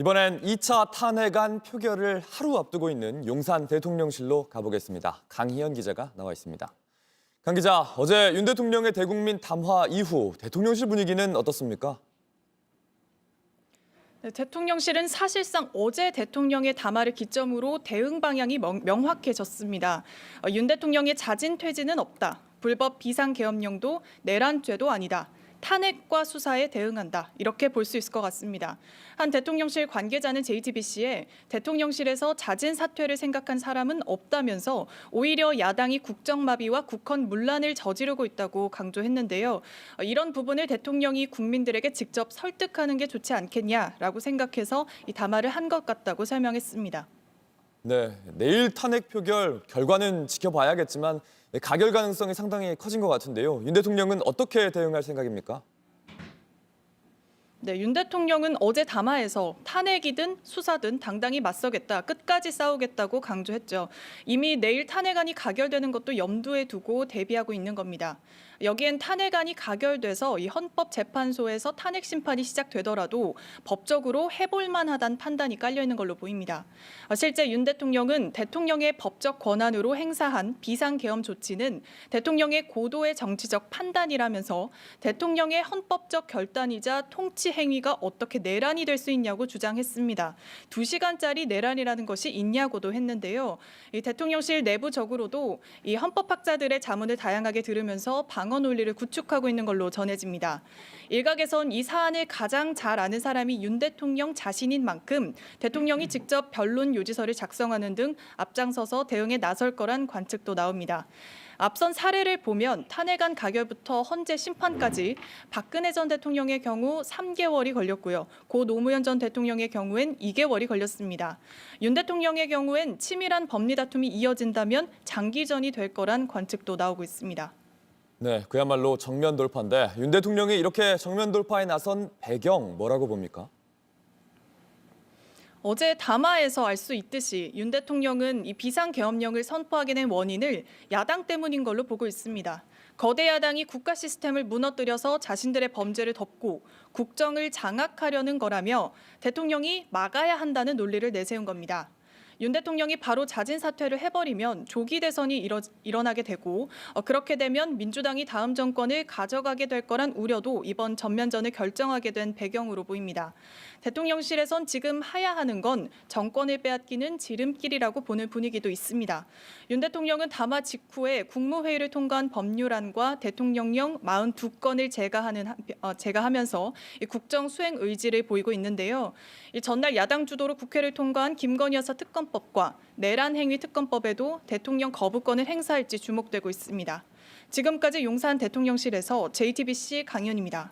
이번엔 2차 탄핵안 표결을 하루 앞두고 있는 용산 대통령실로 가보겠습니다. 강희연 기자가 나와 있습니다. 강 기자, 어제 윤 대통령의 대국민 담화 이후 대통령실 분위기는 어떻습니까? 네, 대통령실은 사실상 어제 대통령의 담화를 기점으로 대응 방향이 명확해졌습니다. 윤 대통령의 자진 퇴진은 없다. 불법 비상계엄령도 내란죄도 아니다. 탄핵과 수사에 대응한다. 이렇게 볼 수 있을 것 같습니다. 한 대통령실 관계자는 JTBC에 대통령실에서 자진 사퇴를 생각한 사람은 없다면서 오히려 야당이 국정마비와 국헌 문란을 저지르고 있다고 강조했는데요. 이런 부분을 대통령이 국민들에게 직접 설득하는 게 좋지 않겠냐라고 생각해서 이 담화를 한 것 같다고 설명했습니다. 네, 내일 탄핵 표결 결과는 지켜봐야겠지만 가결 가능성이 상당히 커진 것 같은데요. 윤 대통령은 어떻게 대응할 생각입니까? 네, 윤 대통령은 어제 담화에서 탄핵이든 수사든 당당히 맞서겠다, 끝까지 싸우겠다고 강조했죠. 이미 내일 탄핵안이 가결되는 것도 염두에 두고 대비하고 있는 겁니다. 여기엔 탄핵안이 가결돼서 이 헌법재판소에서 탄핵 심판이 시작되더라도 법적으로 해볼 만하다는 판단이 깔려 있는 걸로 보입니다. 실제 윤 대통령은 대통령의 법적 권한으로 행사한 비상계엄 조치는 대통령의 고도의 정치적 판단이라면서 대통령의 헌법적 결단이자 통치 행위가 어떻게 내란이 될 수 있냐고 주장했습니다. 2시간짜리 내란이라는 것이 있냐고도 했는데요. 이 대통령실 내부적으로도 이 헌법학자들의 자문을 다양하게 들으면서 방어 논리를 구축하고 있는 걸로 전해집니다. 일각에선 이 사안을 가장 잘 아는 사람이 윤 대통령 자신인 만큼 대통령이 직접 변론 요지서를 작성하는 등 앞장서서 대응에 나설 거란 관측도 나옵니다. 앞선 사례를 보면 탄핵안 가결부터 헌재 심판까지 박근혜 전 대통령의 경우 3개월이 걸렸고요. 고 노무현 전 대통령의 경우엔 2개월이 걸렸습니다. 윤 대통령의 경우엔 치밀한 법리 다툼이 이어진다면 장기전이 될 거란 관측도 나오고 있습니다. 네, 그야말로 정면 돌파인데 윤 대통령이 이렇게 정면 돌파에 나선 배경 뭐라고 봅니까? 어제 담화에서 알 수 있듯이 윤 대통령은 이 비상계엄령을 선포하게 된 원인을 야당 때문인 걸로 보고 있습니다. 거대 야당이 국가 시스템을 무너뜨려서 자신들의 범죄를 덮고 국정을 장악하려는 거라며 대통령이 막아야 한다는 논리를 내세운 겁니다. 윤 대통령이 바로 자진 사퇴를 해버리면 조기 대선이 일어나게 되고 그렇게 되면 민주당이 다음 정권을 가져가게 될 거란 우려도 이번 전면전을 결정하게 된 배경으로 보입니다. 대통령실에선 지금 하야하는 건 정권을 빼앗기는 지름길이라고 보는 분위기도 있습니다. 윤 대통령은 담화 직후에 국무회의를 통과한 법률안과 대통령령 42건을 제가하면서 국정 수행 의지를 보이고 있는데요. 전날 야당 주도로 국회를 통과한 김건희 여사 특검법과 내란 행위 특검법에도 대통령 거부권을 행사할지 주목되고 있습니다. 지금까지 용산 대통령실에서 JTBC 강연입니다.